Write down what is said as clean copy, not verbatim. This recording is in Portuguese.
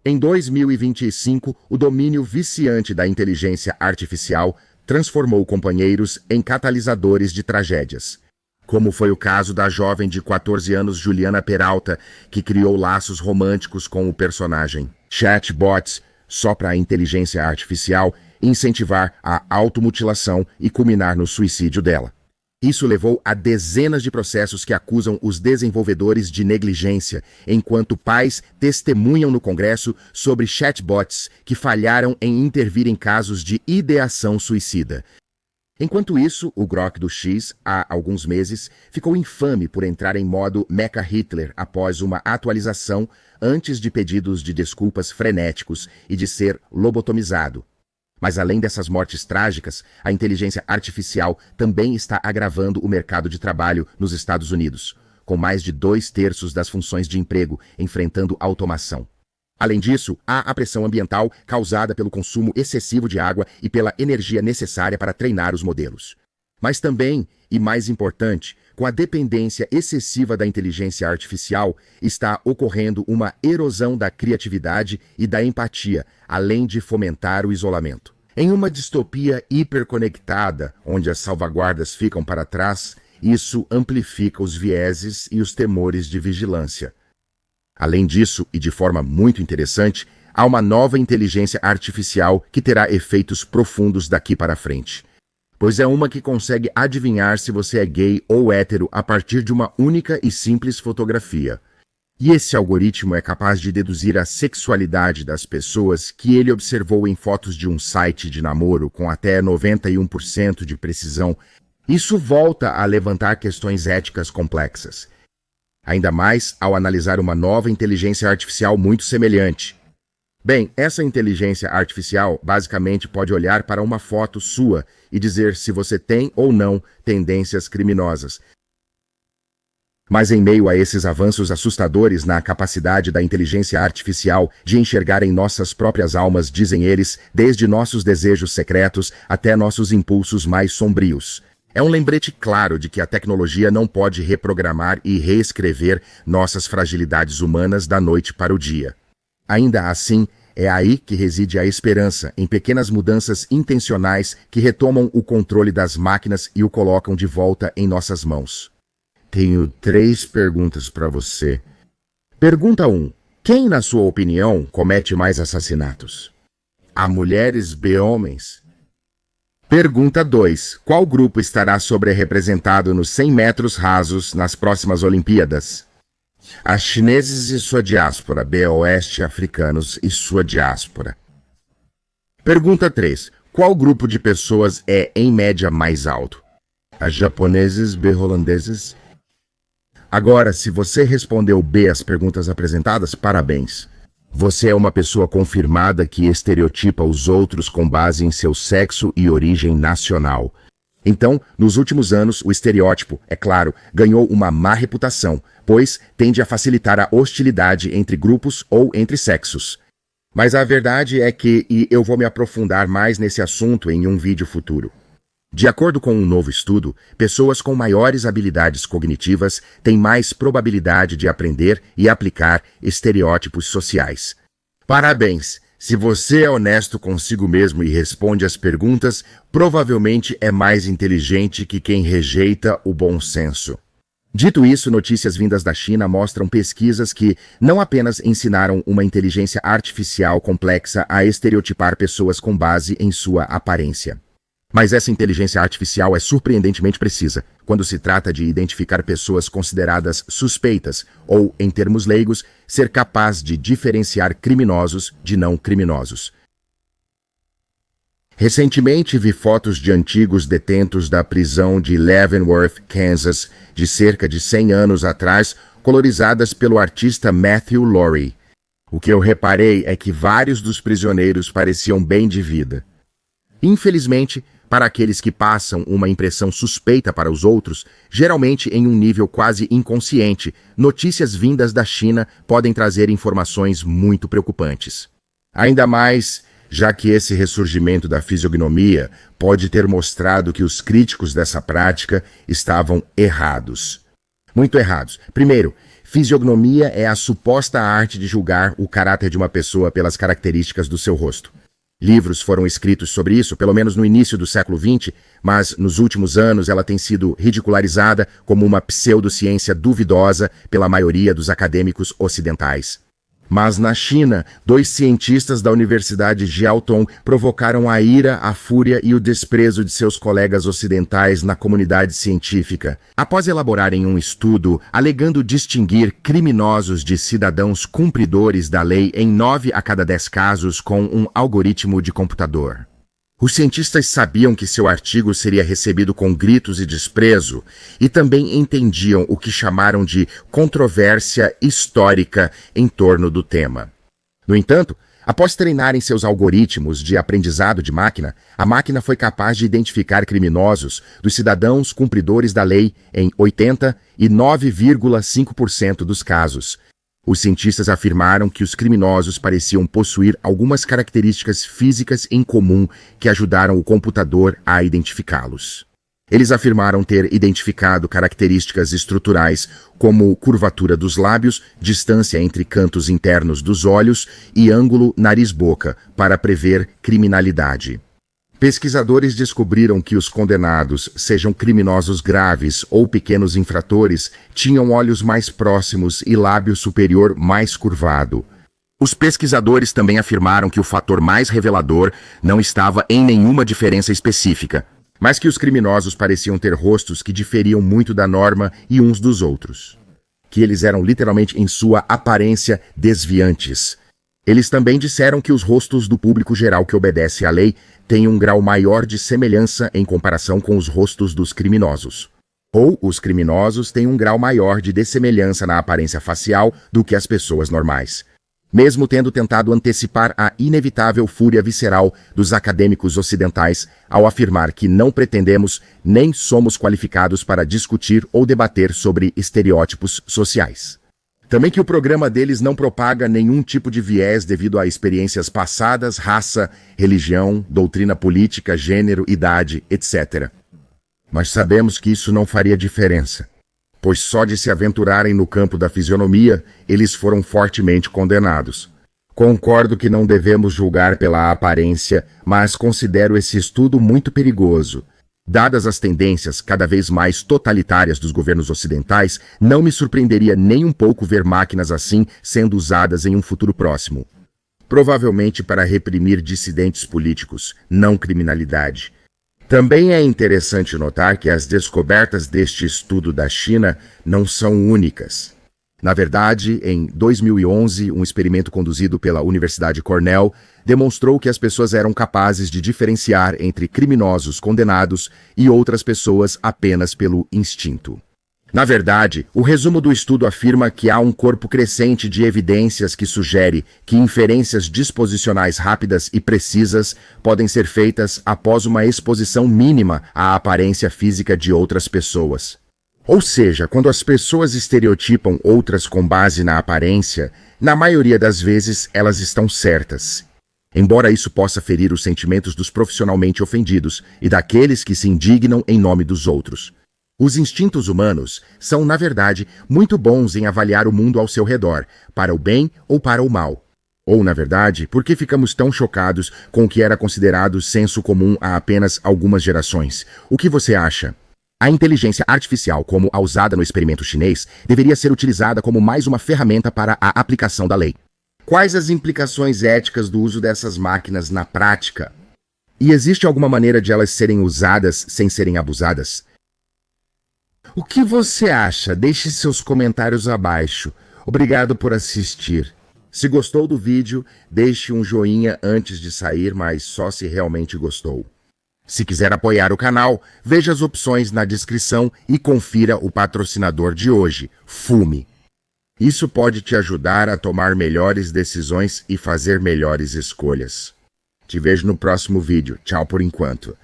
Em 2025, o domínio viciante da inteligência artificial transformou companheiros em catalisadores de tragédias. Como foi o caso da jovem de 14 anos Juliana Peralta, que criou laços românticos com o personagem. Chatbots, só para a inteligência artificial, incentivar a automutilação e culminar no suicídio dela. Isso levou a dezenas de processos que acusam os desenvolvedores de negligência, enquanto pais testemunham no Congresso sobre chatbots que falharam em intervir em casos de ideação suicida. Enquanto isso, o Grok do X, há alguns meses, ficou infame por entrar em modo Mecha Hitler após uma atualização antes de pedidos de desculpas frenéticos e de ser lobotomizado. Mas além dessas mortes trágicas, a inteligência artificial também está agravando o mercado de trabalho nos Estados Unidos, com mais de 2/3 das funções de emprego enfrentando automação. Além disso, há a pressão ambiental causada pelo consumo excessivo de água e pela energia necessária para treinar os modelos. Mas também, e mais importante, com a dependência excessiva da inteligência artificial, está ocorrendo uma erosão da criatividade e da empatia, além de fomentar o isolamento. Em uma distopia hiperconectada, onde as salvaguardas ficam para trás, isso amplifica os vieses e os temores de vigilância. Além disso, e de forma muito interessante, há uma nova inteligência artificial que terá efeitos profundos daqui para frente. Pois é uma que consegue adivinhar se você é gay ou hétero a partir de uma única e simples fotografia. E esse algoritmo é capaz de deduzir a sexualidade das pessoas que ele observou em fotos de um site de namoro com até 91% de precisão. Isso volta a levantar questões éticas complexas. Ainda mais ao analisar uma nova inteligência artificial muito semelhante. Bem, essa inteligência artificial basicamente pode olhar para uma foto sua e dizer se você tem ou não tendências criminosas. Mas em meio a esses avanços assustadores na capacidade da inteligência artificial de enxergar em nossas próprias almas, dizem eles, desde nossos desejos secretos até nossos impulsos mais sombrios. É um lembrete claro de que a tecnologia não pode reprogramar e reescrever nossas fragilidades humanas da noite para o dia. Ainda assim, é aí que reside a esperança, em pequenas mudanças intencionais que retomam o controle das máquinas e o colocam de volta em nossas mãos. Tenho 3 perguntas para você. Pergunta 1. Quem, na sua opinião, comete mais assassinatos? A mulheres b homens? Pergunta 2. Qual grupo estará sobre-representado nos 100 metros rasos nas próximas Olimpíadas? As chineses e sua diáspora, B. Oeste africanos e sua diáspora. Pergunta 3. Qual grupo de pessoas é, em média, mais alto? As japoneses, B. holandeses? Agora, se você respondeu B às perguntas apresentadas, parabéns. Você é uma pessoa confirmada que estereotipa os outros com base em seu sexo e origem nacional. Então, nos últimos anos, o estereótipo, é claro, ganhou uma má reputação, pois tende a facilitar a hostilidade entre grupos ou entre sexos. Mas a verdade é que, e eu vou me aprofundar mais nesse assunto em um vídeo futuro. De acordo com um novo estudo, pessoas com maiores habilidades cognitivas têm mais probabilidade de aprender e aplicar estereótipos sociais. Parabéns! Se você é honesto consigo mesmo e responde às perguntas, provavelmente é mais inteligente que quem rejeita o bom senso. Dito isso, notícias vindas da China mostram pesquisas que não apenas ensinaram uma inteligência artificial complexa a estereotipar pessoas com base em sua aparência. Mas essa inteligência artificial é surpreendentemente precisa quando se trata de identificar pessoas consideradas suspeitas ou, em termos leigos, ser capaz de diferenciar criminosos de não criminosos. Recentemente vi fotos de antigos detentos da prisão de Leavenworth, Kansas, de cerca de 100 anos atrás, colorizadas pelo artista Matthew Lowry. O que eu reparei é que vários dos prisioneiros pareciam bem de vida. Infelizmente, para aqueles que passam uma impressão suspeita para os outros, geralmente em um nível quase inconsciente, notícias vindas da China podem trazer informações muito preocupantes. Ainda mais, já que esse ressurgimento da fisiognomia pode ter mostrado que os críticos dessa prática estavam errados. Muito errados. Primeiro, fisiognomia é a suposta arte de julgar o caráter de uma pessoa pelas características do seu rosto. Livros foram escritos sobre isso, pelo menos no início do século XX, mas nos últimos anos ela tem sido ridicularizada como uma pseudociência duvidosa pela maioria dos acadêmicos ocidentais. Mas na China, 2 cientistas da Universidade de Jiaotong provocaram a ira, a fúria e o desprezo de seus colegas ocidentais na comunidade científica, após elaborarem um estudo alegando distinguir criminosos de cidadãos cumpridores da lei em 9 a cada 10 casos com um algoritmo de computador. Os cientistas sabiam que seu artigo seria recebido com gritos e desprezo, e também entendiam o que chamaram de controvérsia histórica em torno do tema. No entanto, após treinarem seus algoritmos de aprendizado de máquina, a máquina foi capaz de identificar criminosos dos cidadãos cumpridores da lei em 89,5% dos casos. Os cientistas afirmaram que os criminosos pareciam possuir algumas características físicas em comum que ajudaram o computador a identificá-los. Eles afirmaram ter identificado características estruturais como curvatura dos lábios, distância entre cantos internos dos olhos e ângulo nariz-boca para prever criminalidade. Pesquisadores descobriram que os condenados, sejam criminosos graves ou pequenos infratores, tinham olhos mais próximos e lábio superior mais curvado. Os pesquisadores também afirmaram que o fator mais revelador não estava em nenhuma diferença específica, mas que os criminosos pareciam ter rostos que diferiam muito da norma e uns dos outros. Que eles eram literalmente em sua aparência desviantes. Eles também disseram que os rostos do público geral que obedece à lei têm um grau maior de semelhança em comparação com os rostos dos criminosos. Ou os criminosos têm um grau maior de dessemelhança na aparência facial do que as pessoas normais. Mesmo tendo tentado antecipar a inevitável fúria visceral dos acadêmicos ocidentais ao afirmar que não pretendemos nem somos qualificados para discutir ou debater sobre estereótipos sociais. Também que o programa deles não propaga nenhum tipo de viés devido a experiências passadas, raça, religião, doutrina política, gênero, idade, etc. Mas sabemos que isso não faria diferença, pois só de se aventurarem no campo da fisionomia, eles foram fortemente condenados. Concordo que não devemos julgar pela aparência, mas considero esse estudo muito perigoso. Dadas as tendências cada vez mais totalitárias dos governos ocidentais, não me surpreenderia nem um pouco ver máquinas assim sendo usadas em um futuro próximo. Provavelmente para reprimir dissidentes políticos, não criminalidade. Também é interessante notar que as descobertas deste estudo da China não são únicas. Na verdade, em 2011, um experimento conduzido pela Universidade Cornell demonstrou que as pessoas eram capazes de diferenciar entre criminosos condenados e outras pessoas apenas pelo instinto. Na verdade, o resumo do estudo afirma que há um corpo crescente de evidências que sugere que inferências disposicionais rápidas e precisas podem ser feitas após uma exposição mínima à aparência física de outras pessoas. Ou seja, quando as pessoas estereotipam outras com base na aparência, na maioria das vezes elas estão certas. Embora isso possa ferir os sentimentos dos profissionalmente ofendidos e daqueles que se indignam em nome dos outros. Os instintos humanos são, na verdade, muito bons em avaliar o mundo ao seu redor, para o bem ou para o mal. Ou, na verdade, por que ficamos tão chocados com o que era considerado senso comum há apenas algumas gerações? O que você acha? A inteligência artificial, como a usada no experimento chinês, deveria ser utilizada como mais uma ferramenta para a aplicação da lei. Quais as implicações éticas do uso dessas máquinas na prática? E existe alguma maneira de elas serem usadas sem serem abusadas? O que você acha? Deixe seus comentários abaixo. Obrigado por assistir. Se gostou do vídeo, deixe um joinha antes de sair, mas só se realmente gostou. Se quiser apoiar o canal, veja as opções na descrição e confira o patrocinador de hoje, Fume. Isso pode te ajudar a tomar melhores decisões e fazer melhores escolhas. Te vejo no próximo vídeo. Tchau por enquanto.